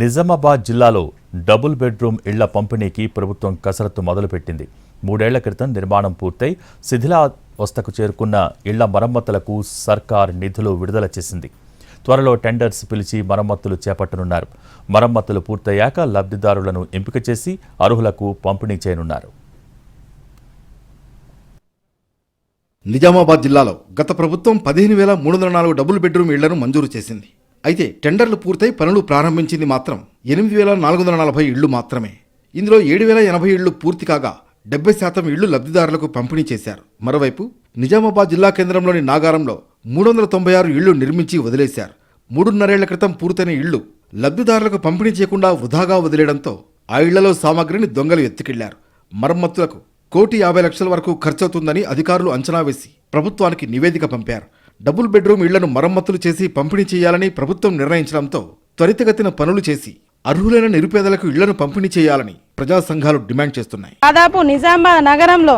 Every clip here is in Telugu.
నిజామాబాద్ జిల్లాలో డబుల్ బెడ్రూమ్ ఇళ్ల పంపిణీకి ప్రభుత్వం కసరత్తు మొదలుపెట్టింది. 3 ఏళ్ల క్రితం నిర్మాణం పూర్తయి శిథిలావస్థకు చేరుకున్న ఇళ్ల మరమ్మతులకు సర్కార్ నిధులు విడుదల చేసింది. త్వరలో టెండర్స్ పిలిచి మరమ్మతులు చేపట్టనున్నారు. మరమ్మతులు పూర్తయ్యాక లబ్ధిదారులను ఎంపిక చేసి అర్హులకు పంపిణీ చేయనున్నారు. నిజామాబాద్ జిల్లాలో గత ప్రభుత్వం 15,304 డబుల్ బెడ్రూమ్ ఇళ్లను మంజూరు చేసింది. అయితే టెండర్లు పూర్తయి పనులు ప్రారంభించింది మాత్రం 8,440 ఇళ్లు మాత్రమే. ఇందులో 7,080 ఇళ్లు పూర్తి కాగా 70% ఇళ్లు లబ్ధిదారులకు పంపిణీ చేశారు. మరోవైపు నిజామాబాద్ జిల్లా కేంద్రంలోని నాగారంలో 396 ఇళ్లు నిర్మించి వదిలేశారు. 3.5 ఏళ్ల క్రితం పూర్తయిన ఇళ్లు లబ్ధిదారులకు పంపిణీ చేయకుండా వృధాగా వదిలేయడంతో ఆ ఇళ్లలో సామాగ్రిని దొంగలు ఎత్తుకెళ్లారు. మరమ్మతులకు 1,50,00,000 వరకు ఖర్చవుతుందని అధికారులు అంచనా వేసి ప్రభుత్వానికి నివేదిక పంపారు. డబుల్ బెడ్రూమ్ ఇళ్లను మరమ్మతులు చేసి పంపిణీ చేయాలని ప్రభుత్వం నిర్ణయించడంతో త్వరితగతిన పనులు చేసి అర్హులైన నిరుపేదలకు ఇళ్లను పంపిణీ చేయాలని ప్రజా సంఘాలు డిమాండ్ చేస్తున్నాయి. దాదాపు నిజామాబాద్ నగరంలో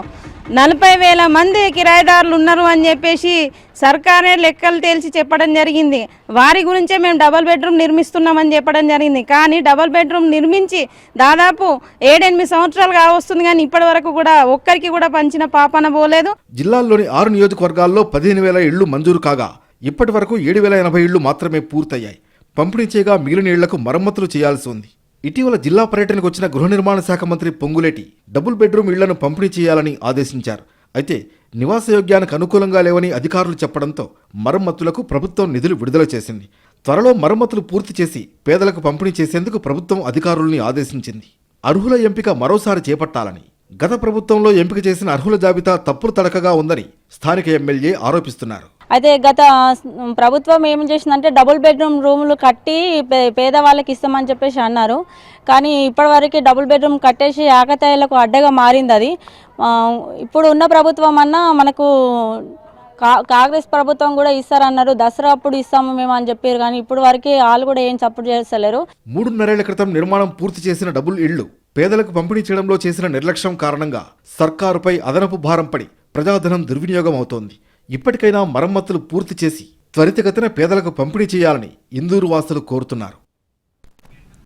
40,000 మంది కిరాయిదారులు ఉన్నారు అని చెప్పేసి సర్కారే లెక్కలు తేల్చి చెప్పడం జరిగింది. వారి గురించే మేము డబుల్ బెడ్రూమ్ నిర్మిస్తున్నామని చెప్పడం జరిగింది. కానీ డబుల్ బెడ్రూమ్ నిర్మించి దాదాపు 7-8 సంవత్సరాలు కావస్తుంది, కానీ ఇప్పటి వరకు కూడా ఒక్కరికి కూడా పంచిన పాపన పోలేదు. జిల్లాల్లోని 6 నియోజకవర్గాల్లో 15,000 ఇళ్లు మంజూరు కాగా ఇప్పటి వరకు 7,080 ఇళ్లు మాత్రమే పూర్తయ్యాయి. పంపిణీ చేయగా మిగిలిన ఇళ్లకు మరమ్మతులు చేయాల్సి ఉంది. ఇటీవల జిల్లా పర్యటనకు వచ్చిన గృహ నిర్మాణ శాఖ మంత్రి పొంగులేటి డబుల్ బెడ్రూమ్ ఇళ్లను పంపిణీ చేయాలని ఆదేశించారు. అయితే నివాసయోగ్యానికి అనుకూలంగా లేవని అధికారులు చెప్పడంతో మరమ్మతులకు ప్రభుత్వం నిధులు విడుదల చేసింది. త్వరలో మరమ్మతులు పూర్తి చేసి పేదలకు పంపిణీ చేసేందుకు ప్రభుత్వం అధికారుల్ని ఆదేశించింది. అర్హుల ఎంపిక మరోసారి చేపట్టాలని గత ప్రభుత్వంలో ఎంపిక చేసిన అర్హుల జాబితా తప్పులు తడకగా ఉందని స్థానిక ఎమ్మెల్యే ఆరోపిస్తున్నారు. అయితే గత ప్రభుత్వం ఏం చేసిందంటే డబుల్ బెడ్రూమ్ రూములు కట్టి పేదవాళ్ళకి ఇస్తామని చెప్పేసి అన్నారు. కానీ ఇప్పటివరకు డబుల్ బెడ్రూమ్ కట్టేసి ఆకతాయిలకు అడ్డగా మారింది అది. ఇప్పుడు ఉన్న ప్రభుత్వం అన్నా మనకు కాంగ్రెస్ ప్రభుత్వం కూడా ఇస్తారన్నారు. దసరా అప్పుడు ఇస్తాము మేము అని చెప్పారు, కానీ ఇప్పుడు వరకు వాళ్ళు కూడా ఏం సపోర్ట్ చేస్తలేరు. 3.5 ఏళ్ల క్రితం నిర్మాణం పూర్తి చేసిన డబుల్ ఇళ్లు పేదలకు పంపిణీ చేయడంలో చేసిన నిర్లక్ష్యం కారణంగా సర్కారుపై అదనపు భారం పడి ప్రజాధనం దుర్వినియోగం అవుతోంది. ఇప్పటికైనా మరమ్మతులు పూర్తి చేసి త్వరితగతిన పేదలకు పంపిణీ చేయాలని ఇందూరు వాసులు కోరుతున్నారు.